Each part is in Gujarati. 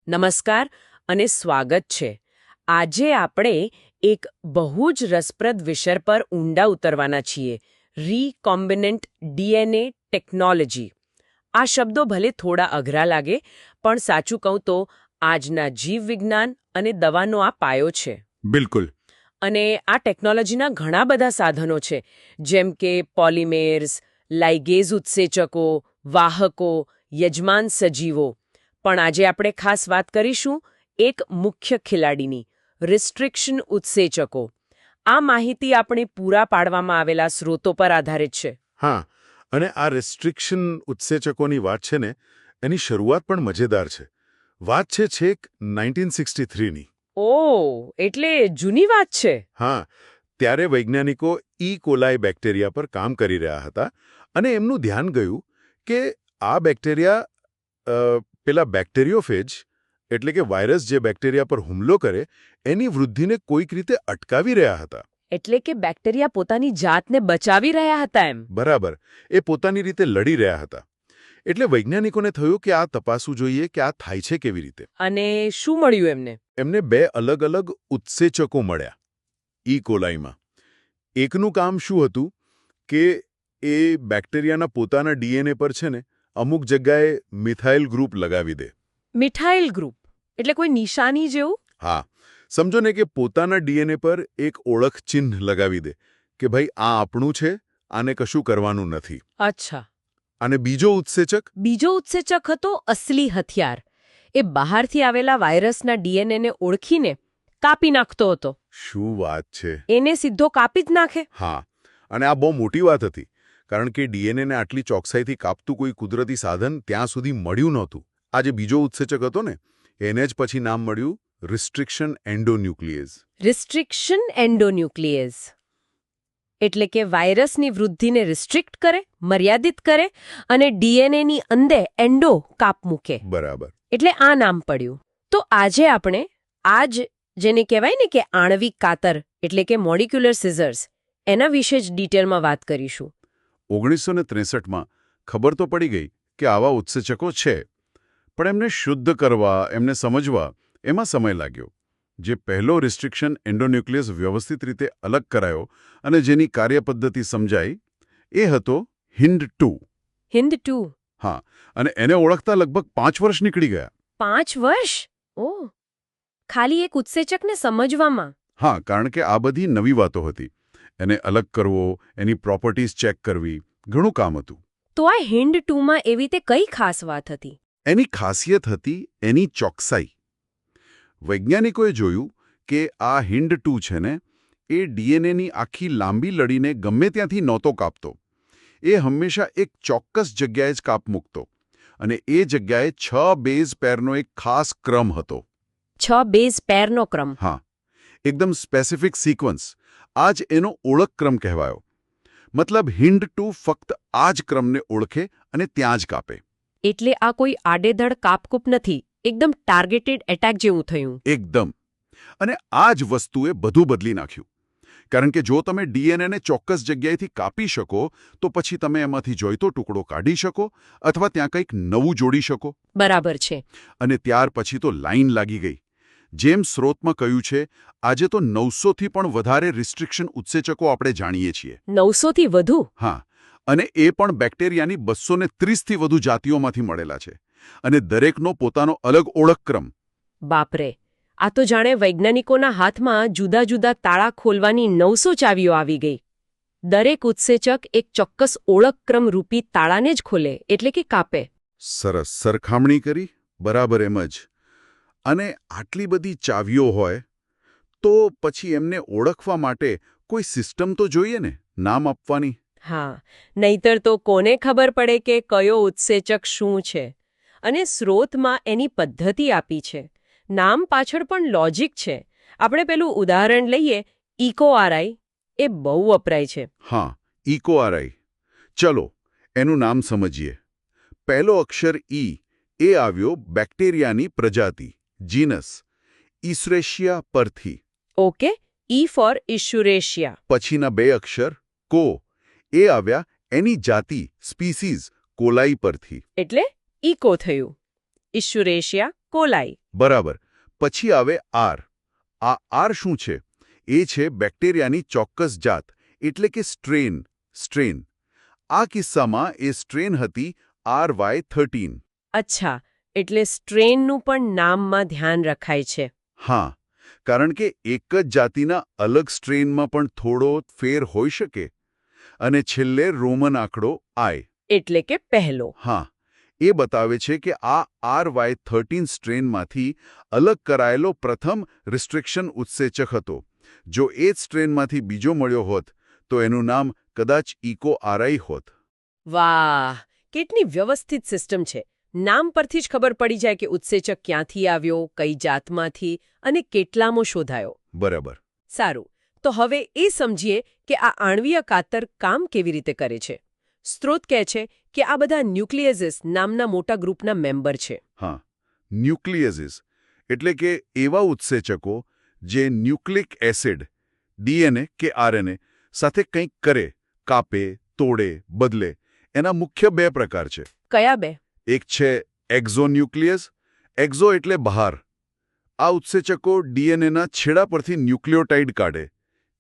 નમસ્કાર અને સ્વાગત છે. આજે આપણે એક બહુ જ રસપ્રદ વિષય પર ઊંડા ઉતરવાના છીએ, રીકોમ્બિનન્ટ ડીએનએ ટેકનોલોજી. આ શબ્દો ભલે થોડા અઘરા લાગે, પણ સાચું કહું તો આજના જીવવિજ્ઞાન અને દવાનો આ પાયો છે. બિલકુલ. અને આ ટેકનોલોજીના ઘણા બધા સાધનો છે, જેમ કે પોલિમેર્સ, લાઇગેઝ ઉત્સેચકો, વાહકો, યજમાન સજીવો. પણ આજે આપણે ખાસ વાત કરીશું એક મુખ્ય ખેલાડીની, રિસ્ટ્રિક્શન ઉત્સેચકો. આ માહિતી આપણે પૂરા પાડવામાં આવેલા સ્રોતો પર આધારિત છે. હા, અને આ રેસ્ટ્રિક્શન ઉત્સેચકોની વાત છે ને, એની શરૂઆત પણ મજેદાર છે. વાત છે છેક 1963ની. ઓહ, એટલે જૂની વાત છે. હા, ત્યારે વૈજ્ઞાનિકો કોલાઈ બેક્ટેરિયા પર કામ કરી રહ્યા હતા અને એમનું ધ્યાન ગયું કે આ બેક્ટેરિયા પેલા બેક્ટેરિયોફેજ એટલે કે વાયરસ જે બેક્ટેરિયા પર હુમલો કરે એની વૃદ્ધિને કોઈક રીતે અટકાવી રહ્યા હતા. એટલે કે બેક્ટેરિયા પોતાની જાતને બચાવી રહ્યા હતા એમ. બરાબર, એ પોતાની રીતે લડી રહ્યા હતા. એટલે વૈજ્ઞાનિકોને થયું કે આ તપાસવું જોઈએ કે આ થાય છે કેવી રીતે. અને શું મળ્યું એમને? એમને બે અલગ અલગ ઉત્સેચકો મળ્યા કોલાઈમાં. એકનું કામ શું હતું કે એ બેક્ટેરિયાના પોતાના ડીએનએ પર છે ને અમુક જગ્યાએ મિથાઇલ ગ્રુપ લગાવી દે. મિથાઇલ ગ્રુપ એટલે કોઈ નિશાની જેવું? હા, સમજો ને કે પોતાના ડીએનએ પર એક ઓળખ ચિહ્ન લગાવી દે કે ભાઈ આ આપણું છે, આને કશું કરવાનું નથી. અચ્છા. અને બીજો ઉત્સેચક હતો અસલી હથિયાર. એ બહારથી આવેલા વાયરસના ડીએનએને ઓળખીને કાપી નાખતો હતો. શું વાત છે! એને સીધો કાપી જ નાખે. હા, અને આ બહુ મોટી વાત હતી, કારણ કે ડીએનએને આટલી ચોકસાઈથી કાપતું કોઈ કુદરતી સાધન ત્યાં સુધી મળ્યું નહોતું. આ જે બીજો ઉત્સેચક હતો ને, એને જ પછી નામ મળ્યું રિસ્ટ્રિક્શન એન્ડોન્યુક્લિએઝ. રિસ્ટ્રિક્શન એન્ડોન્યુક્લિએઝ એટલે કે વાયરસની વૃદ્ધિને રિસ્ટ્રિક્ટ કરે, મર્યાદિત કરે અને ડીએનએની અંદર એન્ડો કાપ મૂકે. બરાબર. એટલે આ નામ પડ્યું. તો આજે આપણે જેને કહેવાય ને કે આણ્વિક કાતર એટલે કે મોલિક્યુલર સિઝર્સ, એના વિશે જ ડિટેલમાં વાત કરીશું. 1963માં ખબર તો પડી ગઈ કે આવા ઉત્સેચકો છે, પણ એમને શુદ્ધ કરવા, એમને સમજવા એમાં સમય લાગ્યો. જે પહેલો રિસ્ટ્રિક્શન એન્ડોન્યુક્લિયસ વ્યવસ્થિત રીતે અલગ કરાયો અને જેની કાર્યપદ્ધતિ સમજાઈ એ હતો HIND2. HIND2? હા, અને એને ઓળખતા લગભગ 5 વર્ષ નીકળી ગયા. 5 વર્ષ? ઓહ, ખાલી એક ઉત્સેચકને સમજવામાં? હા, કારણ કે આ બધી નવી વાતો હતી. એને અલગ કરવો, એની પ્રોપર્ટીઝ ચેક કરવી, ઘણું કામ હતું. તો આ HIND2માં એવી તે કઈ ખાસ વાત હતી? એની ખાસિયત હતી એની ચોકસાઈ. વૈજ્ઞાનિકોએ જોયું કે આ HIND2 છે ને, એ ડીએનએની આખી લાંબી લડીને ગમે ત્યાંથી નહોતો કાપતો. એ હંમેશા એક ચોક્કસ જગ્યાએ જ કાપ મૂકતો. અને એ જગ્યાએ 6 બેઝ પેરનો એક ખાસ ક્રમ હતો. 6 બેઝ પેરનો ક્રમ? હા, એકદમ સ્પેસિફિક સિક્વન્સ. આ જ એનો ઓળખક્રમ કહેવાયો. મતલબ HIND2 ફક્ત આ જ ક્રમને ઓળખે અને ત્યાં જ કાપે. એટલે આ કોઈ આડેધડ કાપકૂપ નથી, એકદમ ટાર્ગેટેડ એટેક જેવું થયું. એકદમ. અને આ જ વસ્તુએ બધું બદલી નાખ્યું. કારણ કે જો તમે ડીએનએને ચોક્કસ જગ્યાએથી કાપી શકો, તો પછી તમે એમાંથી જોઈતો ટુકડો કાઢી શકો અથવા ત્યાં કંઈક નવું જોડી શકો. બરાબર છે. અને ત્યાર પછી તો લાઈન લાગી ગઈ. જેમ સ્રોતમાં કહ્યું છે, આજે તો 900થી પણ વધારે રિસ્ટ્રિક્શન ઉત્સેચકો આપણે જાણીએ છીએ. 900થી વધુ? હા, અને એ પણ બેક્ટેરિયાની 230થી વધુ જાતિઓમાંથી મળેલા છે. અને દરેકનો પોતાનો અલગ ઓળખક્રમ. બાપરે, આ તો જાણે વૈજ્ઞાનિકોના હાથમાં જુદા જુદા તાળા ખોલવાની 900 ચાવીઓ આવી ગઈ. દરેક ઉત્સેચક એક ચોક્કસ ઓળખક્રમ રૂપી તાળાને જ ખોલે, એટલે કે કાપે. સરસ સરખામણી કરી, બરાબર એમ જ. અને આટલી બધી ચાવીઓ હોય તો પછી એમને ઓળખવા માટે કોઈ સિસ્ટમ તો જોઈએ ને, નામ આપવાની. હા, નહીતર તો કોને ખબર પડે કે કયો ઉત્સેચક શું છે? અને સ્રોતમાં એની પદ્ધતિ આપી છે. નામ પાછળ પણ લોજિક છે. આપણે પેલું ઉદાહરણ લઈએ, ઇકોઆરઆઈ, એ બહુ વપરાય છે. હા, ઇકોઆરઆઈ. ચલો, એનું નામ સમજીએ. પહેલો અક્ષર એ આવ્યો બેક્ટેરિયાની પ્રજાતિ, જીનસ, ઇસ્યુરેશિયા પરથી. Okay, E for ઇસ્યુરેશિયા. પછીના 2 અક્ષર એ આવ્યા એની જાતિ, સ્પીસીઝ, કોલાઈ પરથી. એટલે ઇકો થયું. ઇસ્યુરેશિયા કોલાઈ. બરાબર. પછી આવે આર. આ આર શું છે? એ છે બેક્ટેરિયાની ચોક્કસ જાત, એટલે કે સ્ટ્રેન. આ કિસ્સામાં એ સ્ટ્રેન હતી RY13. અચ્છા, એટલે સ્ટ્રેનનું પણ નામમાં ધ્યાન રખાય છે. હા, કારણ કે એક જ જાતિના અલગ સ્ટ્રેનમાં પણ થોડો ફેર હોઈ શકે. અને છેલ્લે રોમન આંકડો I. એટલે કે પહેલો. હા, એ બતાવે છે કે આ RY13 સ્ટ્રેનમાંથી અલગ કરાયેલો પ્રથમ રિસ્ટ્રિક્શન ઉત્સેચક હતો. જો એ જ સ્ટ્રેનમાંથી બીજો મળ્યો હોત તો એનું નામ કદાચ EcoRI હોત. વાહ, કેટલી વ્યવસ્થિત સિસ્ટમ છે. નામ પરથી જ ખબર પડી જાય કે ઉત્સેચક ક્યાંથી આવ્યો, કઈ જાતમાંથી અને કેટલામો શોધાયો. બરાબર. સારું, તો હવે એ સમજીએ કે આ આણ્વીય કાતર કામ કેવી રીતે કરે છે. સ્ત્રોત કહે છે કે આ બધા ન્યુક્લિયસીસ નામના મોટા ગ્રુપના મેમ્બર છે. હા, ન્યુક્લિયસીસ એટલે કે એવા ઉત્સેચકો જે ન્યુક્લિક એસિડ DNA કે RNA સાથે કંઈક કરે, કાપે, તોડે, બદલે. એના મુખ્ય બે પ્રકાર છે. કયા બે? એક છે એક્ઝોન્યુક્લિયસ. એક્ઝો એટલે બહાર. આ ઉત્સેચકો DNAના છેડા પરથી ન્યુક્લિયોટાઇડ કાઢે,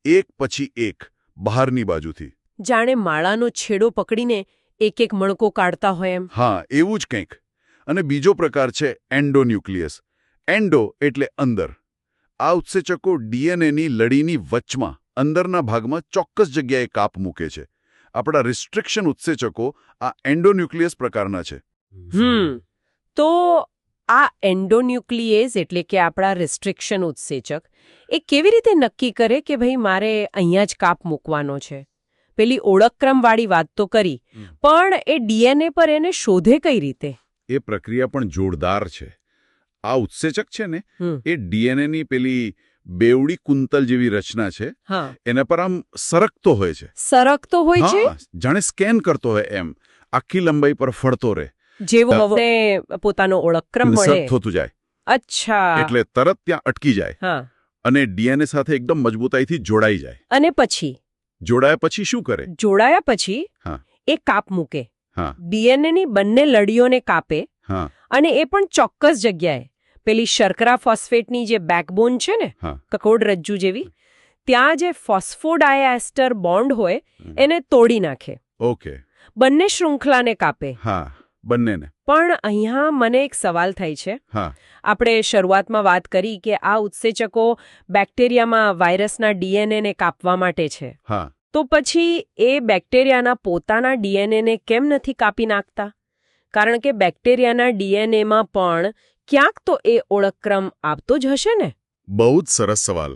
એક પછી એક, બહારની બાજુથી. જાણે માળાનો છેડો પકડીને એક એક મણકો કાઢતા હોય એમ. હા, એવું જ કંઈક. અને બીજો પ્રકાર છે એન્ડોન્યુક્લિયસ. એન્ડો એટલે અંદર. આ ઉત્સેચકો DNAની લડીની વચમાં, અંદરના ભાગમાં ચોક્કસ જગ્યાએ કાપ મૂકે છે. આપણા રિસ્ટ્રિક્શન ઉત્સેચકો આ એન્ડોન્યુક્લિયસ પ્રકારના છે. તો આ એન્ડોન્યુક્લિયેઝ એટલે કે આપણા રિસ્ટ્રિક્શન ઉત્સેચક એ કેવી રીતે નક્કી કરે કે ભાઈ મારે અહીંયા જ કાપ મૂકવાનો છે? પેલી ઓળખક્રમવાળી વાત તો કરી, પણ એ DNA પર એને શોધે કઈ રીતે? એ પ્રક્રિયા પણ જોરદાર છે. આ ઉત્સેચક છે ને, એ DNAની પેલી બેવડી કુંતલ જેવી રચના છે. એના પર આમ સરકતો હોય છે. સરકતો હોય છે? જાણે સ્કેન કરતો હોય એમ, આખી લંબાઈ પર ફરતો રહે. જેવો હવે પોતાનો ઓળખક્રમ મળે થતું જાય. અચ્છા. એટલે તરત ત્યાં અટકી જાય અને DNA સાથે એકદમ મજબૂતાઈથી જોડાઈ જાય. અને પછી જોડાયા પછી શું કરે? જોડાયા પછી એ કાપ મૂકે. DNAની બંને લડીઓને કાપે. અને એ પણ ચોક્કસ જગ્યાએ. પેલી શર્કરા ફોસ્ફેટની જે બેકબોન છે ને, કકોડરજ્જુ જેવી, ત્યાં જે ફોસ્ફોડાયએસ્ટર બોન્ડ હોય એને તોડી નાખે. ઓકે. બંને શૃંખલાને કાપે. બંનેને. પણ અહીંયા મને એક સવાલ થાય છે. આપણે શરૂઆતમાં વાત કરી કે આ ઉત્સેચકો બેક્ટેરિયામાં વાયરસના DNAને કાપવા માટે છે. તો પછી એ બેક્ટેરિયાના પોતાના DNAને કેમ નથી કાપી નાખતા? કારણ કે બેક્ટેરિયાના DNAમાં પણ ક્યાંક તો એ ઓળખક્રમ આપતો જ હશે ને? બહુ જ સરસ સવાલ.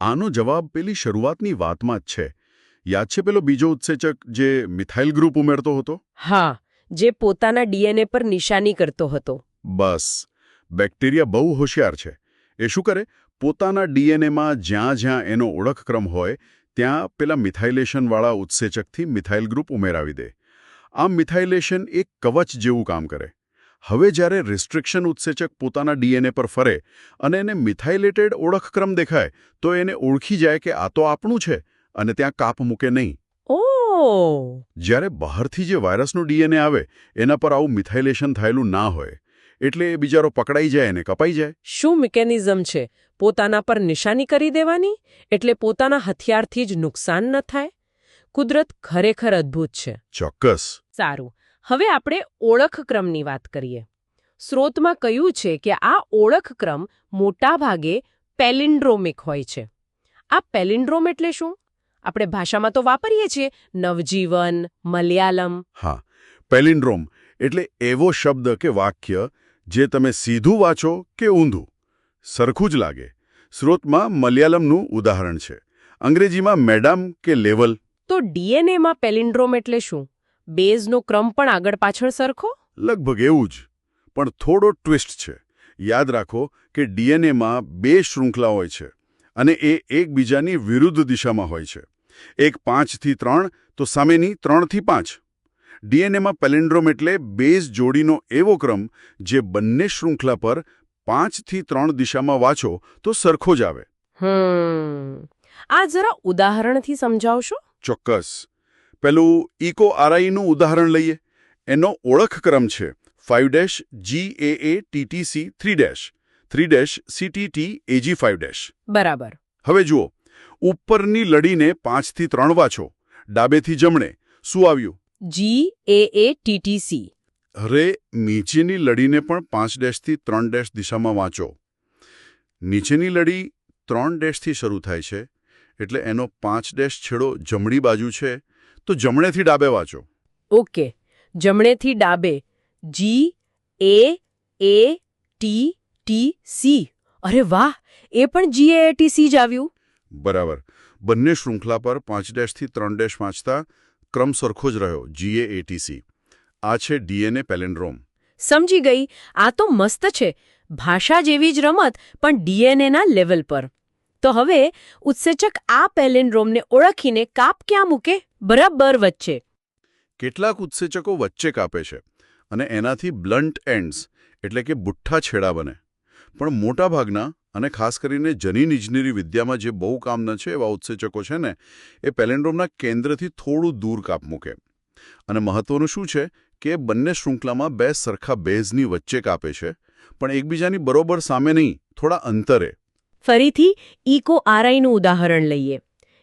આનો જવાબ પેલી શરૂઆતની વાતમાં જ છે. યાદ છે પેલો બીજો ઉત્સેચક જે મિથાઇલ ગ્રુપ ઉમેરતો હતો? હા, જે પોતાના DNA પર નિશાની કરતો હતો. બસ. બેક્ટેરિયા બહુ હોશિયાર છે. એ શું કરે? પોતાના DNAમાં જ્યાં જ્યાં એનો ઓળખક્રમ હોય ત્યાં પેલા મિથાઇલેશનવાળા ઉત્સેચકથી મિથાઇલ ગ્રુપ ઉમેરાવી દે. આમ મિથાઇલેશન એક કવચ જેવું કામ કરે. હવે જ્યારે રિસ્ટ્રિક્શન ઉત્સેચક પોતાના DNA પર ફરે અને એને મિથાઇલેટેડ ઓળખક્રમ દેખાય તો એને ઓળખી જાય કે આ તો આપણું છે અને ત્યાં કાપ મૂકે નહીં. જ્યારે બહારથી જે વાયરસનું DNA આવે એના પર આવું મિથાઇલેશન થયેલું ના હોય એટલે એ બિચારો પકડાઈ જાય અને કપાઈ જાય. શું મિકેનિઝમ છે? પોતાના પર નિશાની કરી દેવાની એટલે પોતાના હથિયારથી જ નુકસાન ન થાય? કુદરત ખરેખર અદ્ભુત છે. ચોક્કસ. સારું, હવે આપણે ઓળખક્રમની વાત કરીએ. સ્ત્રોતમાં કહ્યું છે કે આ ઓળખક્રમ મોટાભાગે પેલિન્ડ્રોમિક હોય છે. આ પેલિન્ડ્રોમ એટલે શું? આપણે ભાષામાં તો વાપરીએ છીએ નવજીવન, મલયાલમ. હા, પેલિન્ડ્રોમ એટલે એવો શબ્દ કે વાક્ય જે તમે સીધું વાંચો કે ઊંધું સરખું જ લાગે. સ્ત્રોતમાં મલયાલમનું ઉદાહરણ છે. અંગ્રેજીમાં મેડમ કે લેવલ. તો DNAમાં પેલિન્ડ્રોમ એટલે શું? બેઝનો ક્રમ પણ આગળ પાછળ સરખો? લગભગ એવું જ, પણ થોડો ટ્વિસ્ટ છે. યાદ રાખો કે DNAમાં બે શૃંખલા હોય છે અને એ એકબીજાની વિરુદ્ધ દિશામાં હોય છે. એક 5 થી 3 તો સામેની 3 થી 5. DNAમાં પેલિન્ડ્રોમ એટલે બેઝ જોડીનો એવો ક્રમ જે બંને શૃંખલા પર 5 થી 3 દિશામાં વાંચો તો સરખો જ આવે. આ જરા ઉદાહરણથી સમજાવશો? ચોક્કસ. પેલું EcoRIનું ઉદાહરણ લઈએ. એનો ઓળખક્રમ છે 5-GAATTC 3-CTTAG5-. બરાબર. હવે જુઓ, ઉપરની લડીને 5 થી 3 વાંચો, ડાબેથી જમણે. શું આવ્યું? GAATTC. અરે, નીચેની લડીને પણ 5 થી 3 દિશામાં વાંચો. નીચેની લડી 3 થી શરૂ થાય છે, એટલે એનો 5 છેડો જમણી બાજુ છે, તો જમણેથી ડાબે વાંચો. ઓકે, જમણેથી ડાબે. GAATTC. અરે વાહ, એ પણ GAATC જ આવ્યું. બરાબર. બંને શૃંખલા પર 5 થી 3 વાંચતા ક્રમ સરખો જ રહ્યો, GAATC. આ છે ડીએનએ પેલેન્ડ્રોમ. સમજી ગઈ. આ તો મસ્ત છે. ભાષા જેવી જ રમત, પણ ડીએનએના લેવલ પર. તો હવે ઉત્સેચક આ પેલેન્ડ્રોમને ઓળખીને કાપ ક્યાં મૂકે? બરાબર વચ્ચે. કેટલાક ઉત્સેચકો વચ્ચે કાપે છે અને એનાથી બ્લન્ટ એન્ડ્સ એટલે કે બુઠ્ઠા છેડા બને. પણ મોટાભાગના અને ખાસ કરીને જનીન ઇજનેરી વિદ્યામાં જે બહુ કામના છે એવા ઉત્સેચકો છે ને, એ પેલેન્ડ્રોમના કેન્દ્રથી થોડું દૂર કાપ મૂકે. અને મહત્વનું શું છે કે બંને શૃંખલામાં 2 સરખા બેઝની વચ્ચે કાપે છે, પણ એકબીજાની બરોબર સામે નહીં, થોડા અંતરે. ફરીથી ઇકો આરઆઈનું ઉદાહરણ લઈએ.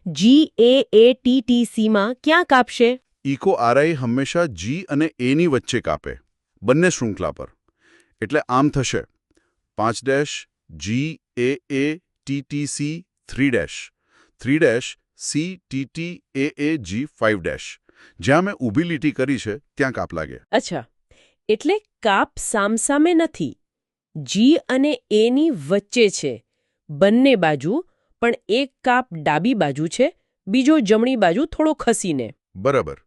GAATTCમાં ક્યાં કાપશે? ઇકો આરઆઈ હંમેશા G અને A ની વચ્ચે કાપે, બંને શૃંખલા પર. એટલે આમ થશે 5-GAATTC 3-CTTAAG5-. જ્યાં મેં ઊભી લીટી કરી છે ત્યાં કાપ લાગે. અચ્છા, એટલે કાપ સામસામે નથી, G અને A ની વચ્ચે છે. બંને બાજુ, પણ એક કાપ ડાબી બાજુ છે, બીજો જમણી બાજુ થોડો ખસીને. બરાબર.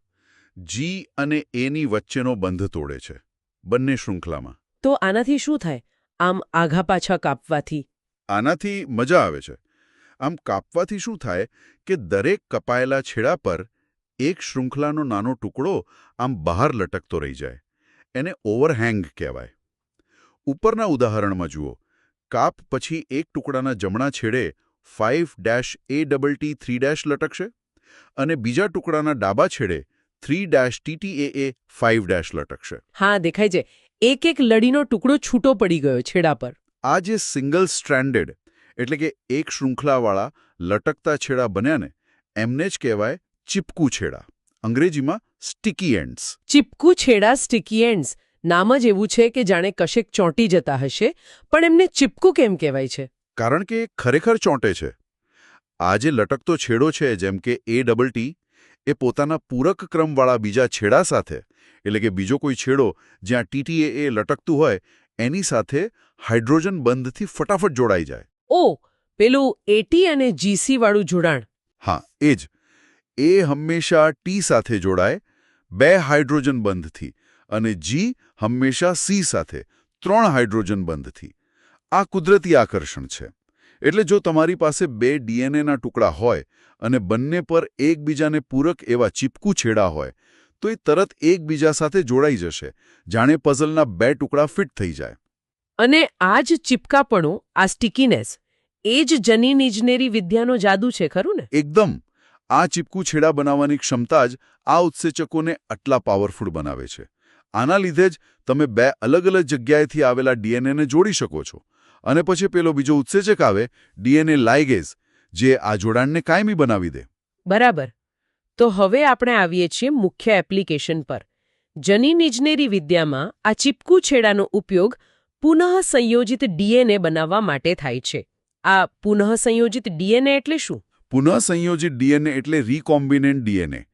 G અને A ની વચ્ચેનો બંધ તોડે છે બંને શૃંખલામાં. તો આનાથી શું થાય, આમ આઘા પાછા કાપવાથી? આનાથી મજા આવે છે. આમ કાપવાથી શું થાય કે દરેક કપાયેલા છેડા પર એક શૃંખલાનો નાનો ટુકડો આમ બહાર લટકતો રહી જાય. એને ઓવરહેંગ કહેવાય. ઉપરના ઉદાહરણમાં જુઓ, કાપ પછી એક ટુકડાના જમણા છેડે 5-ATT3- લટકશે અને બીજા ટુકડાના ડાબા છેડે 3-TTAA5- લટકશે. હા, દેખાય છે. એક એક લડીનો ટુકડો છૂટો પડી ગયો છેડા પર. આ જે સિંગલ સ્ટ્રેન્ડેડ એટલે કે એક શૃંખલાવાળા લટકતા છેડા બન્યા ને, એમને જ કહેવાય ચીપકુ છેડા, અંગ્રેજીમાં સ્ટિકી એન્ડ્સ. ચીપકુ છેડા, સ્ટિકી એન્ડ્સ. નામ જ એવું છે કે જાણે કશેક ચોંટી જતા હશે, પણ એમને ચીપકુ કેમ કહેવાય છે? કારણ કે ખરેખર ચોંટે છે. આ જે લટકતો છેડો છે, જેમ કે ATT, એ પોતાના પૂરક ક્રમવાળા બીજા છેડા સાથે, એટલે કે બીજો કોઈ છેડો જ્યાં TTAA લટકતું હોય એની સાથે હાઇડ્રોજન બંધથી ફટાફટ જોડાઈ જાય. ઓ, પેલું AT અને GC વાળું જોડાણ. હા, એ જ. એ હંમેશા T સાથે જોડાય 2 હાઇડ્રોજન બંધથી અને G હંમેશા C સાથે 3 હાઇડ્રોજન બંધથી. આ કુદરતી આકર્ષણ છે. એટલે જો તમારી પાસે 2 ડીએનએના ટુકડા હોય અને બંને પર એકબીજાને પૂરક એવા ચીપકુ છેડા હોય, તો એ તરત એકબીજા સાથે જોડાઈ જશે, જાણે પઝલના 2 ટુકડા ફિટ થઈ જાય. અને આ જ ચીપકાપણું, આ સ્ટિકીનેસ, એ જ જનીન ઇજનેરી વિદ્યાનો જાદુ છે, ખરું ને? એકદમ. આ ચીપકુ છેડા બનાવવાની ક્ષમતા જ આ ઉત્સેચકોને આટલા પાવરફુલ બનાવે છે. આના લીધે જ તમે 2 અલગ અલગ જગ્યાએથી આવેલા ડીએનએને જોડી શકો છો. અને પછી પેલો બીજો ઉત્સેચક આવે, ડીએનએ લાઇગેઝ, જે આ જોડાણને કાયમી બનાવી દે. બરાબર. તો હવે આપણે આવીએ છીએ મુખ્ય એપ્લિકેશન પર. જનીન ઇજનેરી વિદ્યામાં આ ચીપકુ છેડાનો ઉપયોગ પુનઃસંયોજિત ડીએનએ બનાવવા માટે થાય છે. આ પુનઃસંયોજિત ડીએનએ એટલે શું? પુનઃસંયોજિત ડીએનએ એટલે રીકોમ્બિનેન્ટ ડીએનએ.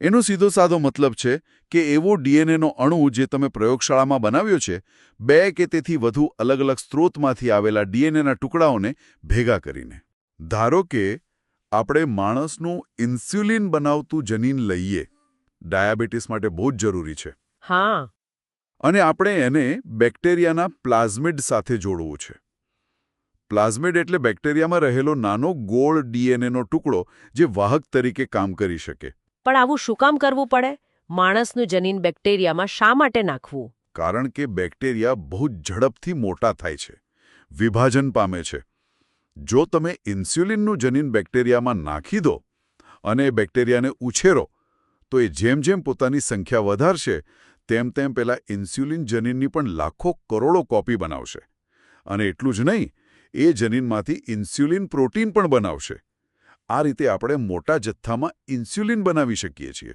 એનો સીધો સાધો મતલબ છે કે એવો ડીએનએનો અણુ જે તમે પ્રયોગશાળામાં બનાવ્યો છે, 2 કે તેથી વધુ અલગ અલગ સ્ત્રોતમાંથી આવેલા ડીએનએના ટુકડાઓને ભેગા કરીને. ધારો કે આપણે માણસનું ઇન્સ્યુલિન બનાવતું જનીન લઈએ. ડાયાબિટીસ માટે બહુ જ જરૂરી છે. હા. અને આપણે એને બેક્ટેરિયાના પ્લાઝમિડ સાથે જોડવું છે. પ્લાઝમિડ એટલે બેક્ટેરિયામાં રહેલો નાનો ગોળ ડીએનએનો ટુકડો જે વાહક તરીકે કામ કરી શકે. પણ આવું શું કામ કરવું પડે? માણસનું જનીન બેક્ટેરિયામાં શા માટે નાખવું? કારણ કે બેક્ટેરિયા બહુ ઝડપથી મોટા થાય છે, વિભાજન પામે છે. જો તમે ઇન્સ્યુલિનનું જનીન બેક્ટેરિયામાં નાખી દો અને બેક્ટેરિયાને ઉછેરો, તો એ જેમ જેમ પોતાની સંખ્યા વધારશે, તેમ તેમ પેલા ઇન્સ્યુલિન જનીનની પણ લાખો કરોડો કોપી બનાવશે. અને એટલું જ નહીં, એ જનીનમાંથી ઇન્સ્યુલિન પ્રોટીન પણ બનાવશે. આ રીતે આપણે મોટા જથ્થામાં ઇન્સ્યુલિન બનાવી શકીએ છીએ.